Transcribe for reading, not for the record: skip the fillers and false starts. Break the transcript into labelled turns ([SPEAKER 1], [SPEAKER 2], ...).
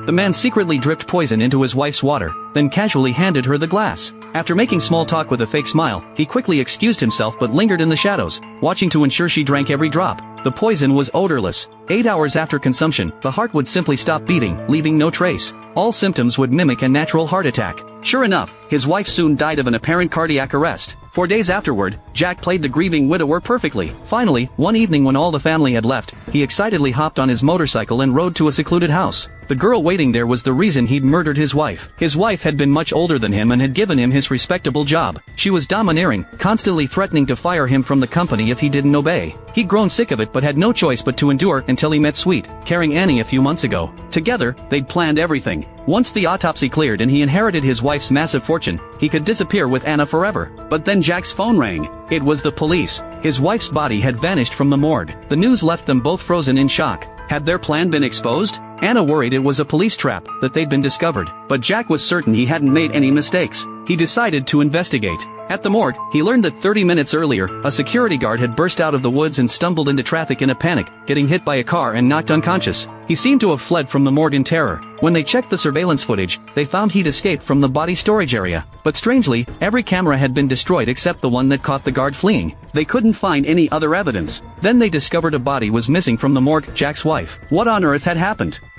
[SPEAKER 1] The man secretly dripped poison into his wife's water, then casually handed her the glass. After making small talk with a fake smile, he quickly excused himself but lingered in the shadows, watching to ensure she drank every drop. The poison was odorless. 8 hours after consumption, the heart would simply stop beating, leaving no trace. All symptoms would mimic a natural heart attack. Sure enough, his wife soon died of an apparent cardiac arrest. 4 days afterward, Jack played the grieving widower perfectly. Finally, one evening when all the family had left, he excitedly hopped on his motorcycle and rode to a secluded house. The girl waiting there was the reason he'd murdered his wife. His wife had been much older than him and had given him his respectable job. She was domineering, constantly threatening to fire him from the company if he didn't obey. He'd grown sick of it but had no choice but to endure until he met Sweet, carrying Annie a few months ago. Together, they'd planned everything. Once the autopsy cleared and he inherited his wife's massive fortune, he could disappear with Anna forever. But then Jack's phone rang. It was the police. His wife's body had vanished from the morgue. The news left them both frozen in shock. Had their plan been exposed? Anna worried it was a police trap, that they'd been discovered. But Jack was certain he hadn't made any mistakes. He decided to investigate. At the morgue, he learned that 30 minutes earlier, a security guard had burst out of the woods and stumbled into traffic in a panic, getting hit by a car and knocked unconscious. He seemed to have fled from the morgue in terror. When they checked the surveillance footage, they found he'd escaped from the body storage area. But strangely, every camera had been destroyed except the one that caught the guard fleeing. They couldn't find any other evidence. Then they discovered a body was missing from the morgue, Jack's wife. What on earth had happened?